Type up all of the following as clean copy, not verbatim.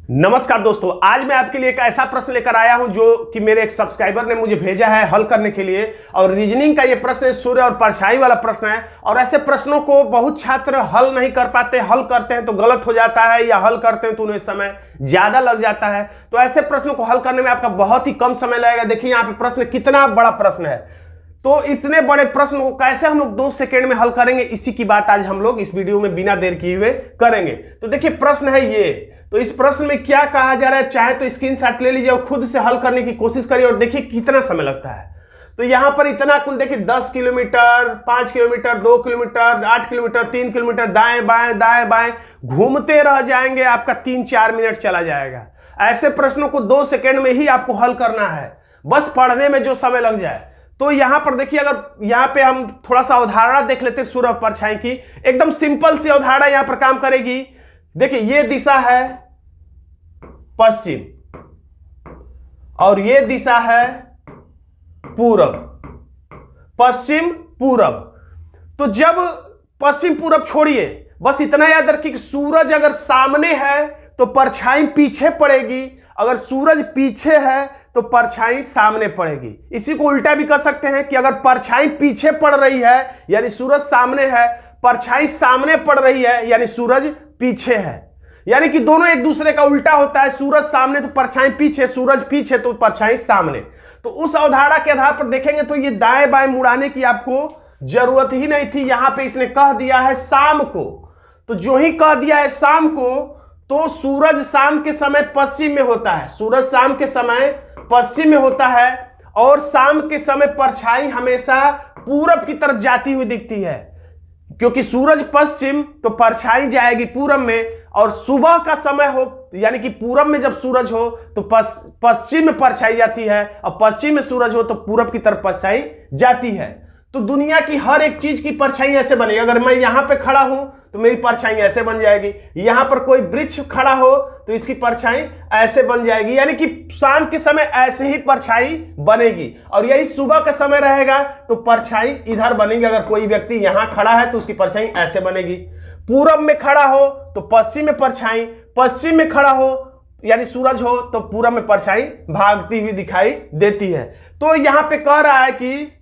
नमस्कार दोस्तों, आज मैं आपके लिए एक ऐसा प्रश्न लेकर आया हूं जो कि मेरे एक सब्सक्राइबर ने मुझे भेजा है हल करने के लिए। और रीजनिंग का ये प्रश्न सूर्य और परछाई वाला प्रश्न है। और ऐसे प्रश्नों को बहुत छात्र हल नहीं कर पाते, हल करते हैं तो गलत हो जाता है, या हल करते हैं तो उन्हें समय ज्यादा लग जाता है। तो ऐसे प्रश्नों को हल करने में आपका बहुत ही कम समय लगेगा। देखिए यहाँ पे प्रश्न कितना बड़ा प्रश्न है, तो इतने बड़े प्रश्न को कैसे हम लोग 2 सेकेंड में हल करेंगे, इसी की बात आज हम लोग इस वीडियो में बिना देर किए हुए करेंगे। तो देखिए प्रश्न है ये। तो इस प्रश्न में क्या कहा जा रहा है, चाहे तो स्क्रीनशॉट ले लीजिए और खुद से हल करने की कोशिश करिए और देखिए कितना समय लगता है। तो यहां पर इतना कुल देखिए 10 kilometre, 5 kilometre, 2 kilometre, 8 kilometre, 3 kilometre, दाएं बाएं घूमते रह जाएंगे, आपका 3-4 मिनट चला जाएगा। ऐसे प्रश्नों को 2 सेकेंड में ही आपको हल करना है, बस पढ़ने में जो समय लग जाए। तो यहां पर देखिए, अगर यहां पे हम थोड़ा सा अवधारणा देख लेते हैं सूर्य और परछाई की, एकदम सिंपल सी अवधारणा यहां पर काम करेगी। देखिए ये दिशा है पश्चिम और ये दिशा है पूरब, पश्चिम पूरब। तो जब पश्चिम पूरब छोड़िए, बस इतना याद रखिए कि सूरज अगर सामने है तो परछाई पीछे पड़ेगी, अगर सूरज पीछे है तो परछाई सामने पड़ेगी। इसी को उल्टा भी कर सकते हैं कि अगर परछाई पीछे पड़ रही है यानी सूरज सामने है, परछाई सामने पड़ रही है यानी सूरज पीछे है। यानी कि दोनों एक दूसरे का उल्टा होता है, सूरज सामने तो परछाई पीछे, सूरज पीछे तो परछाई सामने। तो उस अवधारणा के आधार पर देखेंगे तो ये दाएं बाएं मुड़ाने की आपको जरूरत ही नहीं थी। यहां पे इसने कह दिया है शाम को, तो जो ही कह दिया है शाम को, तो सूरज शाम के समय पश्चिम में होता है, सूरज शाम के समय पश्चिम में होता है और शाम के समय परछाई हमेशा पूरब की तरफ जाती हुई दिखती है, क्योंकि सूरज पश्चिम तो परछाई जाएगी पूरब में। और सुबह का समय हो यानी कि पूरब में जब सूरज हो तो पश्चिम में परछाई जाती है, और पश्चिम में सूरज हो तो पूरब की तरफ परछाई जाती है। तो दुनिया की हर एक चीज की परछाई ऐसे बनेगी। अगर मैं यहां पे खड़ा हूं तो मेरी परछाई ऐसे बन जाएगी, यहां पर कोई वृक्ष खड़ा हो तो इसकी परछाई ऐसे बन जाएगी। यानी कि शाम के समय ऐसे ही परछाई बनेगी, और यही सुबह का समय रहेगा तो परछाई इधर बनेगी। अगर कोई व्यक्ति यहां खड़ा है तो उसकी परछाई ऐसे बनेगी। पूरब में खड़ा हो तो पश्चिम में परछाई, पश्चिम में खड़ा हो यानी सूरज हो तो पूरब में परछाई भागती हुई दिखाई देती है। तो यहां पे कह रहा है कि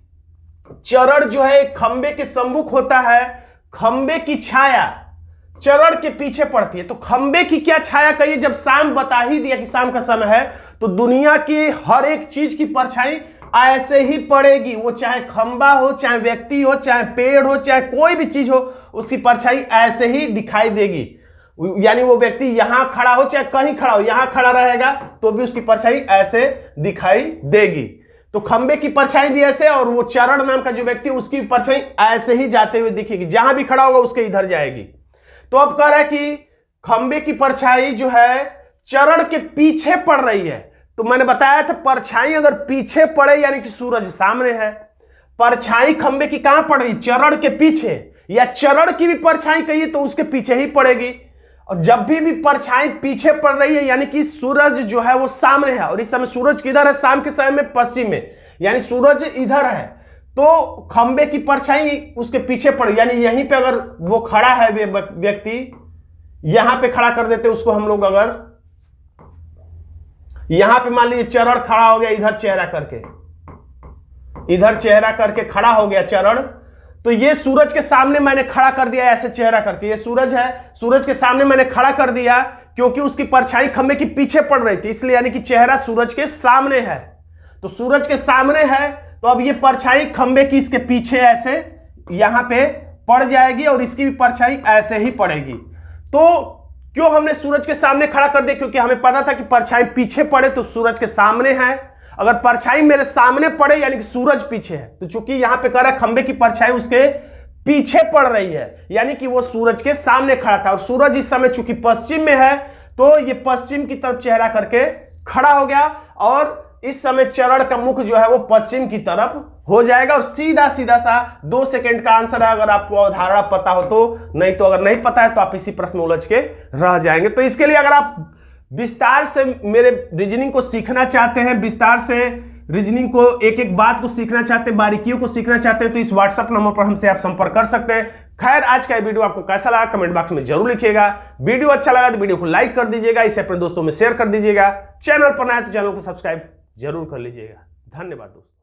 चरण जो है खंबे के सम्मुख होता है, खंबे की छाया चरण के पीछे पड़ती है। तो खंबे की क्या छाया कहिए, जब शाम बता ही दिया कि शाम का समय है तो दुनिया की हर एक चीज की परछाई ऐसे ही पड़ेगी। वो चाहे खंबा हो, चाहे व्यक्ति हो, चाहे पेड़ हो, चाहे कोई भी चीज हो, उसकी परछाई ऐसे ही दिखाई देगी। यानी वो व्यक्ति यहां खड़ा हो चाहे कहीं खड़ा हो, यहां खड़ा रहेगा तो भी उसकी परछाई ऐसे दिखाई देगी। तो खंबे की परछाई भी ऐसे, और वो चरण नाम का जो व्यक्ति उसकी परछाई ऐसे ही जाते हुए दिखेगी, जहां भी खड़ा होगा उसके इधर जाएगी। तो अब कह रहा है कि खंबे की परछाई जो है चरण के पीछे पड़ रही है। तो मैंने बताया था परछाई अगर पीछे पड़े यानी कि सूरज सामने है, परछाई खंबे की कहां पड़ रही, चरण के पीछे, या चरण की भी परछाई कहिए तो उसके पीछे ही पड़ेगी। और जब भी परछाई पीछे पड़ रही है यानी कि सूरज जो है वो सामने है, और इस समय सूरज किधर है, शाम के समय में पश्चिम में, यानी सूरज इधर है तो खंबे की परछाई उसके पीछे पड़, यानी यहीं पे अगर वो खड़ा है व्यक्ति, यहां पे खड़ा कर देते उसको हम लोग। अगर यहां पे मान लीजिए चरण खड़ा हो गया, इधर चेहरा करके, इधर चेहरा करके खड़ा हो गया चरण, तो ये सूरज के सामने मैंने खड़ा कर दिया ऐसे चेहरा करके। ये सूरज है, सूरज के सामने मैंने खड़ा कर दिया क्योंकि उसकी परछाई खंबे के पीछे पड़ रही थी, इसलिए यानी कि चेहरा सूरज के सामने है। तो सूरज के सामने है तो अब ये परछाई खंबे की इसके पीछे ऐसे यहां पे पड़ जाएगी, और इसकी भी परछाई ऐसे ही पड़ेगी। तो क्यों हमने सूरज के सामने खड़ा कर दिया, क्योंकि हमें पता था कि परछाई पीछे पड़े तो सूरज के सामने है, अगर परछाई मेरे सामने पड़े यानी कि सूरज पीछे है। तो चूंकि यहां पे कह रहा है खंबे की परछाई उसके पीछे पड़ रही है यानी कि वो सूरज के सामने खड़ा था, और सूरज इस समय चूंकि पश्चिम में है तो ये पश्चिम की तरफ चेहरा करके खड़ा हो गया, और इस समय चरण का मुख जो है वो पश्चिम की तरफ हो जाएगा। और सीधा सीधा सा 2 सेकंड का आंसर है, अगर आपको अवधारणा पता हो तो, नहीं तो अगर नहीं पता है तो आप इसी प्रश्न में उलझ के रह जाएंगे। तो इसके लिए अगर आप विस्तार से मेरे रीजनिंग को सीखना चाहते हैं, विस्तार से रीजनिंग को एक एक बात को सीखना चाहते हैं, बारीकियों को सीखना चाहते हैं, तो इस व्हाट्सएप नंबर पर हमसे आप संपर्क कर सकते हैं। खैर, आज का वीडियो आपको कैसा लगा कमेंट बॉक्स में जरूर लिखिएगा। वीडियो अच्छा लगा तो वीडियो को लाइक कर दीजिएगा, इसे अपने दोस्तों में शेयर कर दीजिएगा। चैनल पर नया तो चैनल को सब्सक्राइब जरूर कर लीजिएगा। धन्यवाद दोस्तों।